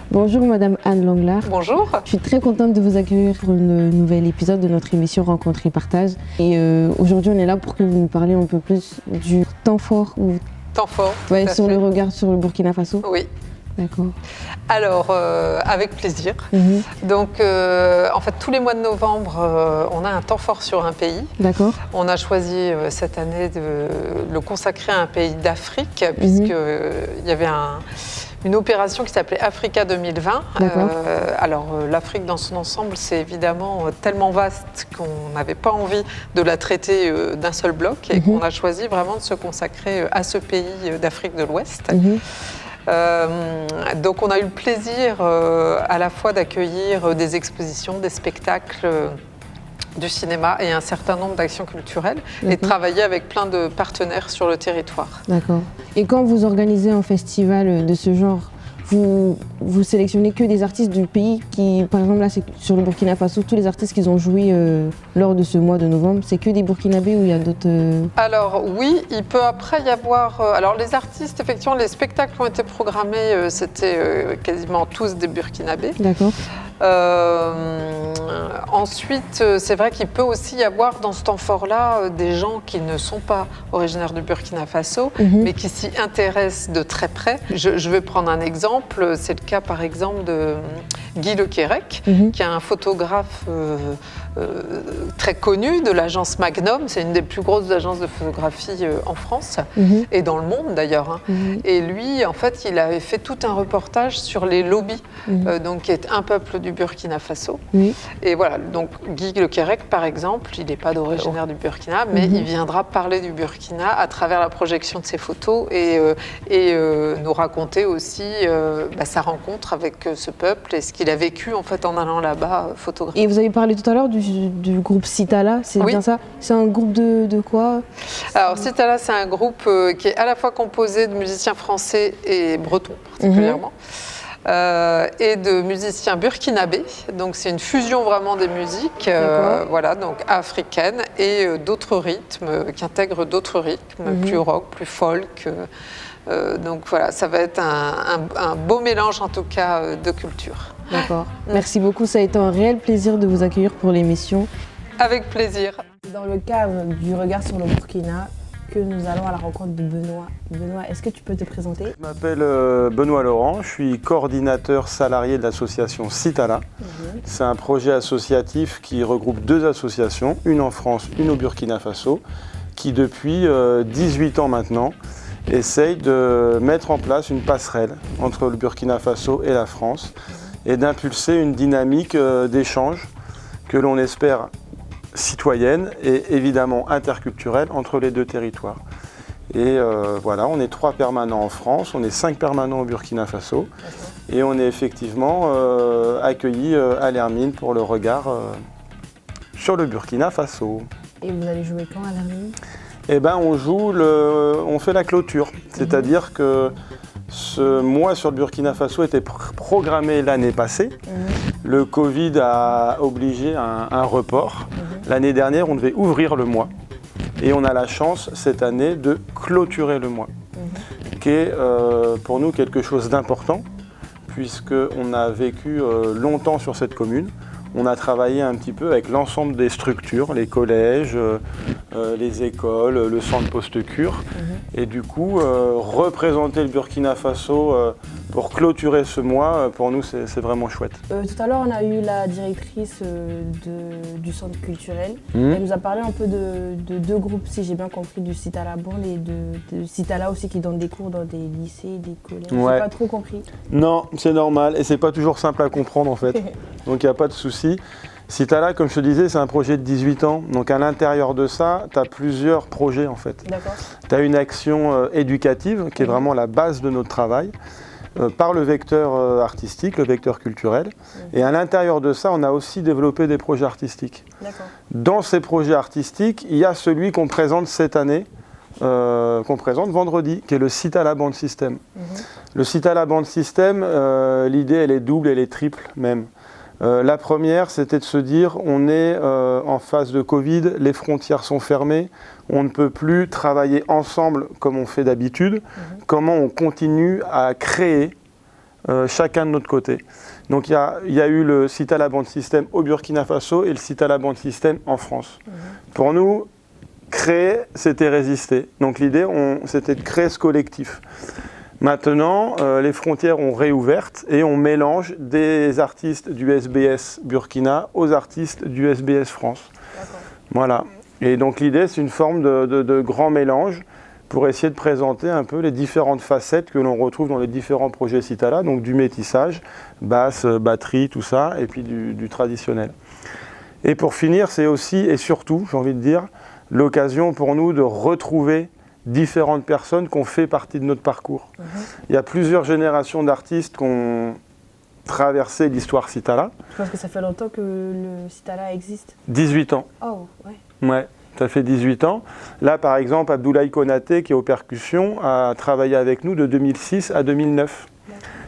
Bonjour Madame Anne Langlard. Bonjour. Je suis très contente de vous accueillir pour un nouvel épisode de notre émission Rencontre et Partage. Et aujourd'hui on est là pour que vous nous parliez un peu plus du temps fort. Temps fort. Ouais, sur le regard sur le Burkina Faso. Oui. D'accord. Alors, avec plaisir. Donc, en fait, tous les mois de novembre, on a un temps fort sur un pays. D'accord. On a choisi cette année de le consacrer à un pays d'Afrique, puisqu'il y avait une opération qui s'appelait Africa 2020. Alors, l'Afrique dans son ensemble, c'est évidemment tellement vaste qu'on n'avait pas envie de la traiter d'un seul bloc et qu'on a choisi vraiment de se consacrer à ce pays d'Afrique de l'Ouest. Donc on a eu le plaisir à la fois d'accueillir des expositions, des spectacles, du cinéma et un certain nombre d'actions culturelles et de travailler avec plein de partenaires sur le territoire. D'accord. Et quand vous organisez un festival de ce genre, vous sélectionnez que des artistes du pays qui, par exemple là, c'est sur le Burkina Faso, tous les artistes qui ont joué lors de ce mois de novembre, c'est que des Burkinabés ou il y a d'autres Alors oui, il peut après y avoir... alors les artistes, effectivement, les spectacles qui ont été programmés, c'était quasiment tous des Burkinabés. D'accord. Ensuite, c'est vrai qu'il peut aussi y avoir dans ce temps fort-là des gens qui ne sont pas originaires du Burkina Faso, mais qui s'y intéressent de très près. Je vais prendre un exemple, c'est le cas par exemple de Guy Le Quérec, qui est un photographe très connu de l'agence Magnum. C'est une des plus grosses agences de photographie en France et dans le monde d'ailleurs. Et lui, en fait, il avait fait tout un reportage sur les lobbies, donc qui est un peuple du Burkina Faso. Et voilà, donc Guy Le Quérec, par exemple, il n'est pas d'originaire du Burkina, mais il viendra parler du Burkina à travers la projection de ses photos et nous raconter aussi sa rencontre avec ce peuple et ce qu'il a vécu en fait en allant là-bas photographier. Et vous avez parlé tout à l'heure du groupe Citala, c'est bien ça? C'est un groupe de quoi? Alors Citala, c'est un groupe qui est à la fois composé de musiciens français et bretons particulièrement. Et de musiciens burkinabés, donc c'est une fusion vraiment des musiques, voilà, donc africaines et d'autres rythmes, qui intègrent d'autres rythmes, plus rock, plus folk. Donc voilà, ça va être un beau mélange en tout cas de cultures. D'accord. Merci beaucoup, ça a été un réel plaisir de vous accueillir pour l'émission. Avec plaisir. Dans le cadre du regard sur le Burkina, que nous allons à la rencontre de Benoît. Benoît, est-ce que tu peux te présenter? Je m'appelle Benoît Laurent, je suis coordinateur salarié de l'association Citala. C'est un projet associatif qui regroupe deux associations, une en France, une au Burkina Faso, qui depuis 18 ans maintenant essaye de mettre en place une passerelle entre le Burkina Faso et la France et d'impulser une dynamique d'échange que l'on espère citoyenne et évidemment interculturelle entre les deux territoires. Et voilà, on est 3 permanents en France, on est 5 permanents au Burkina Faso et on est effectivement accueillis à l'Hermine pour le regard sur le Burkina Faso. Et vous allez jouer quand à l'Hermine? Eh ben, on fait la clôture, c'est-à-dire que ce mois sur le Burkina Faso était programmé l'année passée. Le Covid a obligé un report. L'année dernière, on devait ouvrir le mois. Et on a la chance, cette année, de clôturer le mois, qui est pour nous quelque chose d'important, puisqu'on a vécu longtemps sur cette commune. On a travaillé un petit peu avec l'ensemble des structures, les collèges, les écoles, le centre post-cure. Et du coup, représenter le Burkina Faso pour clôturer ce mois, pour nous, c'est vraiment chouette. Tout à l'heure, on a eu la directrice du centre culturel. Elle nous a parlé un peu de deux groupes, si j'ai bien compris, du Citala Band et de Citala aussi qui donne des cours dans des lycées, des collèges. Ouais. J'ai pas trop compris. Non, c'est normal et c'est pas toujours simple à comprendre en fait. Donc il n'y a pas de souci. Citala, comme je te disais, c'est un projet de 18 ans. Donc à l'intérieur de ça, tu as plusieurs projets en fait. D'accord. Tu as une action éducative qui est vraiment la base de notre travail. Par le vecteur artistique, le vecteur culturel. Et à l'intérieur de ça, on a aussi développé des projets artistiques. Dans ces projets artistiques, il y a celui qu'on présente cette année, qu'on présente vendredi, qui est le Citala Band System. Le Citala Band System, l'idée elle est double, elle est triple même. La première, c'était de se dire, on est en phase de Covid, les frontières sont fermées, on ne peut plus travailler ensemble comme on fait d'habitude. Comment on continue à créer chacun de notre côté. Donc il y a eu le Citala Band System au Burkina Faso et le Citala Band System en France. Pour nous, créer, c'était résister. Donc l'idée, c'était de créer ce collectif. Maintenant, les frontières ont réouvertes et on mélange des artistes du SBS Burkina aux artistes du SBS France. Voilà. Et donc l'idée, c'est une forme de grand mélange pour essayer de présenter un peu les différentes facettes que l'on retrouve dans les différents projets Citala, donc du métissage, basse, batterie, tout ça, et puis du traditionnel. Et pour finir, c'est aussi et surtout, j'ai envie de dire, l'occasion pour nous de retrouver différentes personnes qui ont fait partie de notre parcours. Il y a plusieurs générations d'artistes qui ont traversé l'histoire Citala. Je pense que ça fait longtemps que le Citala existe. 18 ans. Oh, ouais. Ouais, ça fait 18 ans. Là, par exemple, Abdoulaye Konaté, qui est aux percussions, a travaillé avec nous de 2006 à 2009.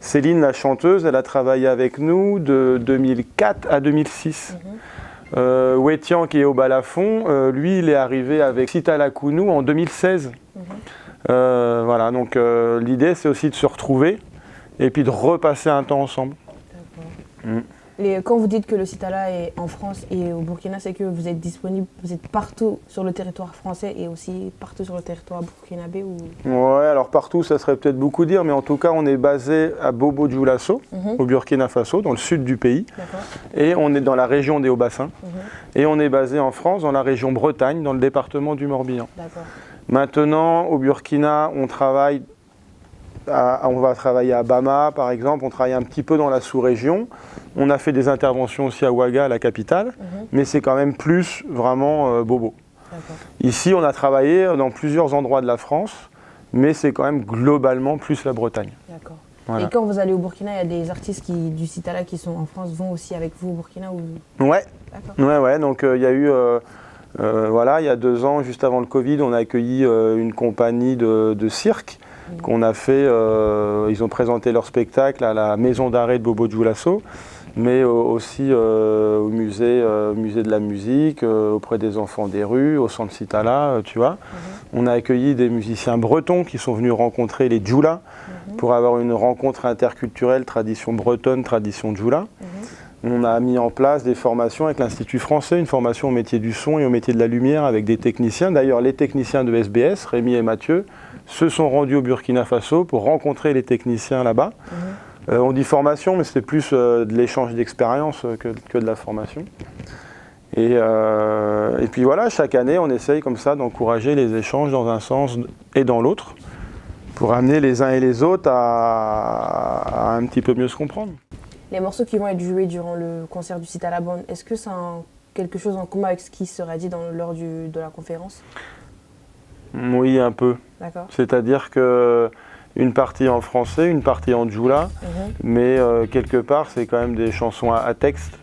Céline, la chanteuse, elle a travaillé avec nous de 2004 à 2006. Wetian, qui est au balafon, lui, il est arrivé avec Citala Kounou en 2016. Voilà, donc l'idée, c'est aussi de se retrouver et puis de repasser un temps ensemble. Et quand vous dites que le Citala est en France et au Burkina, c'est que vous êtes disponible, vous êtes partout sur le territoire français et aussi partout sur le territoire burkinabé ou... Ouais, alors partout, ça serait peut-être beaucoup dire, mais en tout cas, on est basé à Bobo Dioulasso, au Burkina Faso, dans le sud du pays. Et on est dans la région des Hauts-Bassins. Et on est basé en France, dans la région Bretagne, dans le département du Morbihan. Maintenant, au Burkina, on va travailler à Bama, par exemple, on travaille un petit peu dans la sous-région. On a fait des interventions aussi à Ouaga, la capitale, mais c'est quand même plus vraiment Bobo. Ici, on a travaillé dans plusieurs endroits de la France, mais c'est quand même globalement plus la Bretagne. Voilà. Et quand vous allez au Burkina, il y a des artistes du Citala qui sont en France, vont aussi avec vous au Burkina ou... Ouais. Donc il y a eu... voilà, il y a 2 ans, juste avant le Covid, on a accueilli une compagnie de cirque qu'on a fait, ils ont présenté leur spectacle à la maison d'arrêt de Bobo Dioulasso, mais aussi au musée de la musique, auprès des enfants des rues, au centre Citala, tu vois. On a accueilli des musiciens bretons qui sont venus rencontrer les Djoula pour avoir une rencontre interculturelle, tradition bretonne, tradition Djoula. On a mis en place des formations avec l'Institut français, une formation au métier du son et au métier de la lumière avec des techniciens. D'ailleurs, les techniciens de SBS, Rémi et Mathieu, se sont rendus au Burkina Faso pour rencontrer les techniciens là-bas. On dit formation, mais c'était plus de l'échange d'expérience que de la formation. Et puis voilà, chaque année, on essaye comme ça d'encourager les échanges dans un sens et dans l'autre pour amener les uns et les autres à un petit peu mieux se comprendre. Les morceaux qui vont être joués durant le concert du Citala Band, est-ce que ça a quelque chose en commun avec ce qui sera dit lors de la conférence? Oui, un peu. C'est-à-dire qu'une partie en français, une partie en djoula, mais quelque part, c'est quand même des chansons à texte.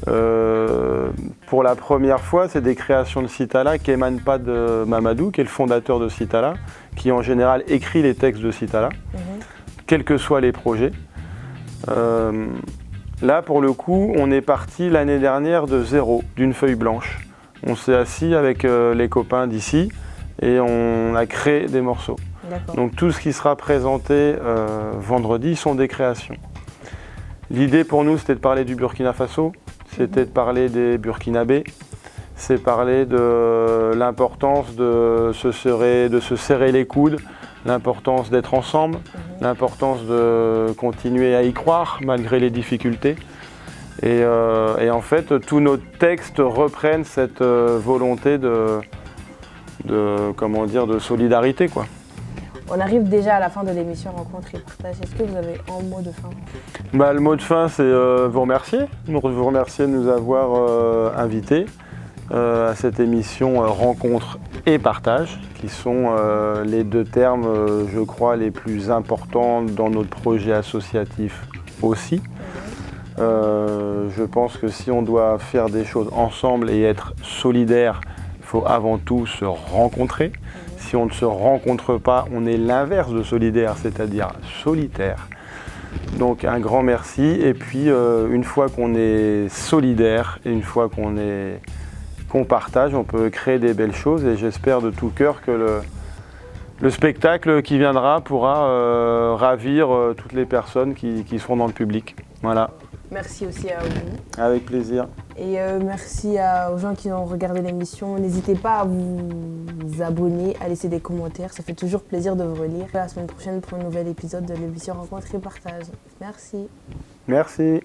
Pour la première fois, c'est des créations de Citala qui émanent pas de Mamadou, qui est le fondateur de Citala, qui en général écrit les textes de Citala, quels que soient les projets. Là, pour le coup, on est parti l'année dernière de zéro, d'une feuille blanche. On s'est assis avec les copains d'ici et on a créé des morceaux. Donc tout ce qui sera présenté vendredi sont des créations. L'idée pour nous, c'était de parler du Burkina Faso, c'était de parler des Burkinabés, c'est parler de l'importance de se serrer les coudes, l'importance d'être ensemble, l'importance de continuer à y croire malgré les difficultés. Et en fait, tous nos textes reprennent cette volonté de solidarité, quoi. On arrive déjà à la fin de l'émission Rencontre et Partage. Est-ce que vous avez un mot de fin? Le mot de fin, c'est vous remercier. Vous remercier de nous avoir invités à cette émission Rencontre et Partage, qui sont les 2 termes, je crois, les plus importants dans notre projet associatif aussi. Je pense que si on doit faire des choses ensemble et être solidaire, il faut avant tout se rencontrer. Si on ne se rencontre pas, on est l'inverse de solidaire, c'est-à-dire solitaire. Donc un grand merci. Et puis une fois qu'on est solidaire et une fois qu'on partage, on peut créer des belles choses. Et j'espère de tout cœur que Le spectacle qui viendra pourra ravir toutes les personnes qui seront dans le public. Voilà. Merci aussi à vous. Avec plaisir. Et merci aux gens qui ont regardé l'émission. N'hésitez pas à vous abonner, à laisser des commentaires. Ça fait toujours plaisir de vous relire. À la semaine prochaine pour un nouvel épisode de l'émission Rencontre et Partage. Merci. Merci.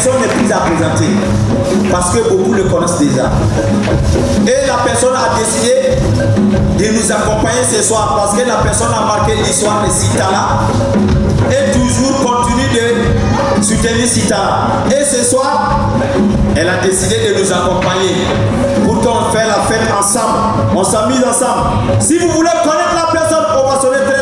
personne n'est plus à présenter parce que beaucoup le connaissent déjà. Et la personne a décidé de nous accompagner ce soir parce que la personne a marqué l'histoire de Sitala et toujours continue de soutenir Sitala. Et ce soir, elle a décidé de nous accompagner pour qu'on fasse la fête ensemble. On s'amuse ensemble. Si vous voulez connaître la personne, on va sonner